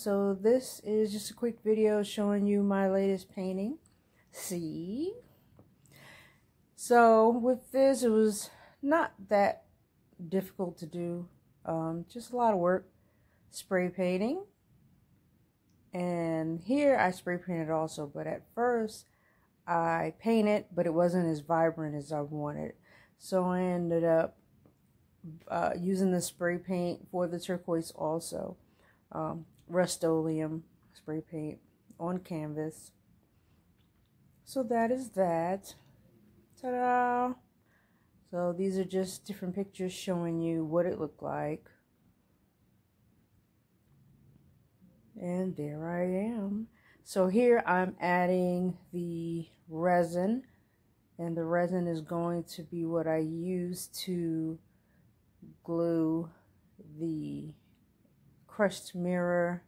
So this is just a quick video showing you my latest painting. See? So with this, it was not that difficult to do. Just a lot of work. Spray painting. And here I spray painted also, but at first I painted, but it wasn't as vibrant as I wanted. So I ended up using the spray paint for the turquoise also. Rust-Oleum spray paint on canvas. So that is that. Ta-da! So these are just different pictures showing you what it looked like. And there I am. So here I'm adding the resin. And the resin is going to be what I use to glue the crushed mirror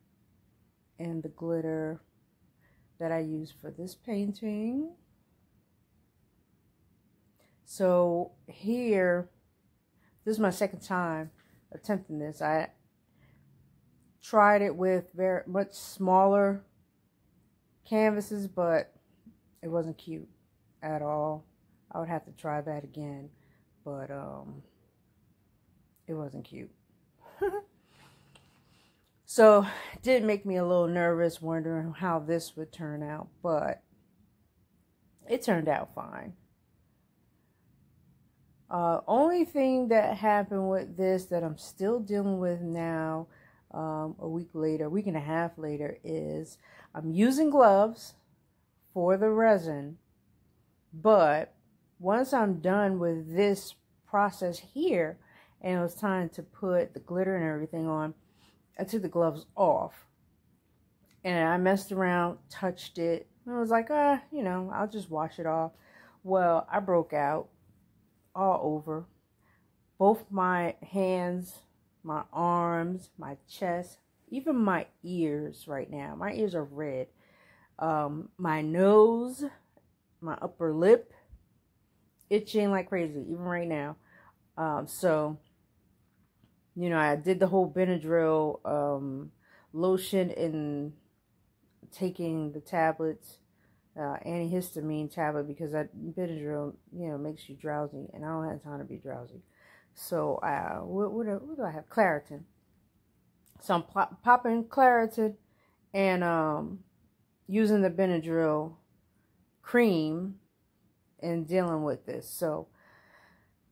and the glitter that I use for this painting. So here, this is my second time attempting this. I tried it with very much smaller canvases, but it wasn't cute at all. I would have to try that again, but it wasn't cute. So it did make me a little nervous, wondering how this would turn out, but it turned out fine. Only thing that happened with this that I'm still dealing with now, a week and a half later, is I'm using gloves for the resin, but once I'm done with this process here and it was time to put the glitter and everything on, I took the gloves off and I messed around, touched it, and I was like, you know, I'll just wash it off. Well, I broke out all over. Both my hands, my arms, my chest, even my ears right now. My ears are red. My nose, my upper lip, itching like crazy, even right now. So, you know, I did the whole Benadryl lotion and taking the tablets, antihistamine tablet, because that Benadryl, you know, makes you drowsy, and I don't have time to be drowsy. So, what do I have? Claritin. So I'm popping Claritin and using the Benadryl cream and dealing with this. So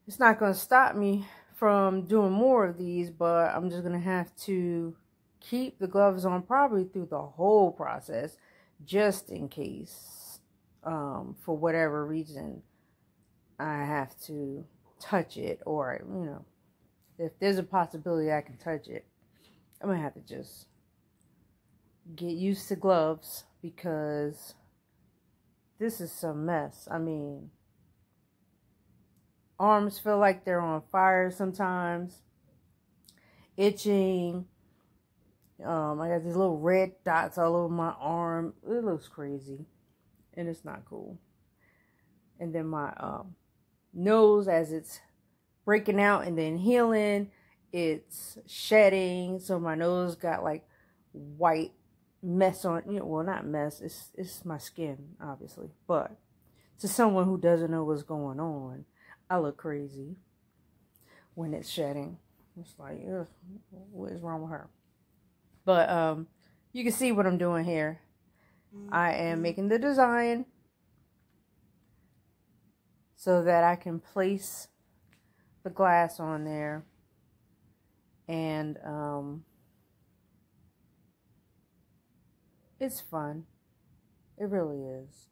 it's not going to stop me from doing more of these, but I'm just going to have to keep the gloves on probably through the whole process, just in case, for whatever reason, I have to touch it, or, you know, if there's a possibility I can touch it, I'm going to have to just get used to gloves, because this is some mess. I mean, arms feel like they're on fire sometimes. Itching. I got these little red dots all over my arm. It looks crazy. And it's not cool. And then my nose, as it's breaking out and then healing, it's shedding. So my nose got like white mess on, you know, well, not mess. It's my skin, obviously. But to someone who doesn't know what's going on, I look crazy when it's shedding. It's like, ugh, what is wrong with her? But you can see what I'm doing here. I am making the design so that I can place the glass on there. And it's fun. It really is.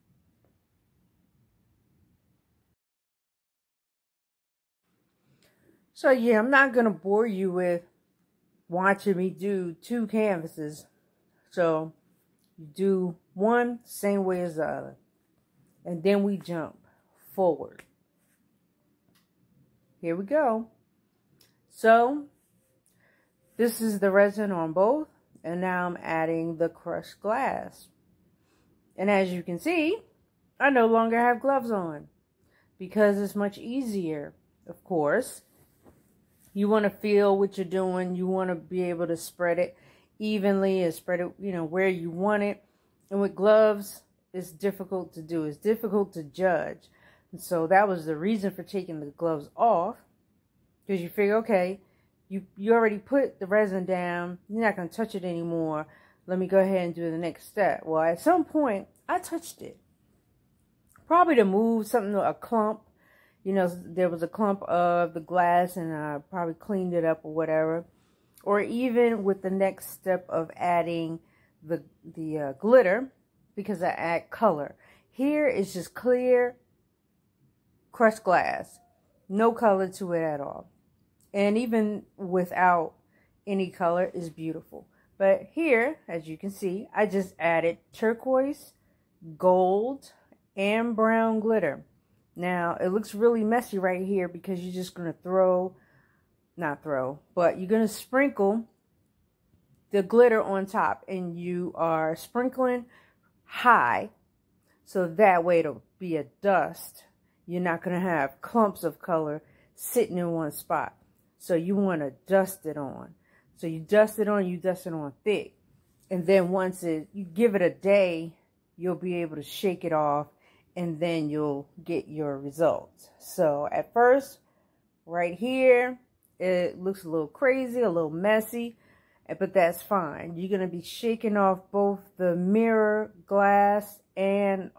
So yeah, I'm not going to bore you with watching me do two canvases. So you do one same way as the other. And then we jump forward. Here we go. So this is the resin on both. And now I'm adding the crushed glass. And as you can see, I no longer have gloves on, because it's much easier, of course. You want to feel what you're doing. You want to be able to spread it evenly and spread it, you know, where you want it. And with gloves, it's difficult to do. It's difficult to judge. And so that was the reason for taking the gloves off. Because you figure, okay, you already put the resin down. You're not going to touch it anymore. Let me go ahead and do the next step. Well, at some point, I touched it. Probably to move something, a clump. You know, there was a clump of the glass and I probably cleaned it up or whatever. Or even with the next step of adding the glitter, because I add color. Here is just clear crushed glass. No color to it at all. And even without any color is beautiful. But here, as you can see, I just added turquoise, gold, and brown glitter. Now, it looks really messy right here because you're just going to but you're going to sprinkle the glitter on top. And you are sprinkling high, so that way it'll be a dust. You're not going to have clumps of color sitting in one spot. So you want to dust it on. So you dust it on thick. And then once you give it a day, you'll be able to shake it off and then you'll get your results. So at first, right here, it looks a little crazy, a little messy, but that's fine. You're going to be shaking off both the mirror glass and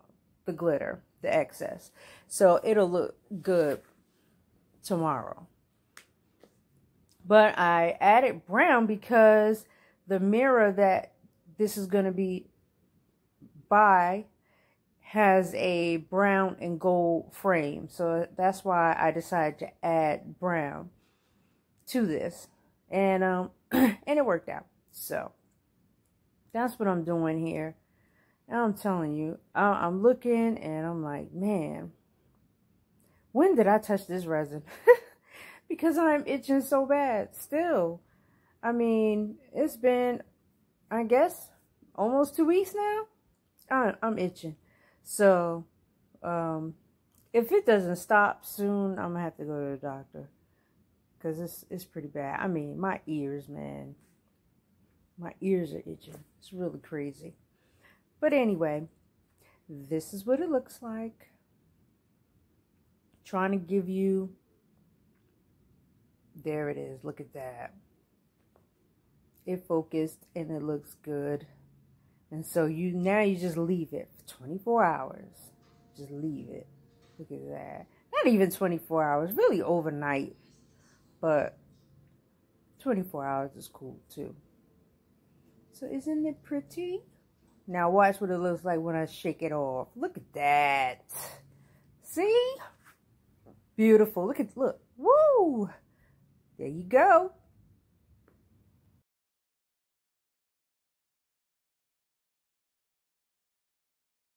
the glitter, the excess. So it'll look good tomorrow. But I added brown because the mirror that this is going to be by has a brown and gold frame. So that's why I decided to add brown to this. And and it worked out. So that's what I'm doing here. And I'm telling you, I'm looking and I'm like, man, when did I touch this resin? Because I'm itching so bad still. I mean, it's been, I guess, almost 2 weeks now. I'm itching. So, if it doesn't stop soon, I'm going to have to go to the doctor. Because it's pretty bad. I mean, my ears, man. My ears are itching. It's really crazy. But anyway, this is what it looks like. Trying to give you... There it is. Look at that. It focused and it looks good. And so now you just leave it for 24 hours. Just leave it. Look at that. Not even 24 hours. Really overnight. But 24 hours is cool too. So isn't it pretty? Now watch what it looks like when I shake it off. Look at that. See? Beautiful. Look. Woo! There you go.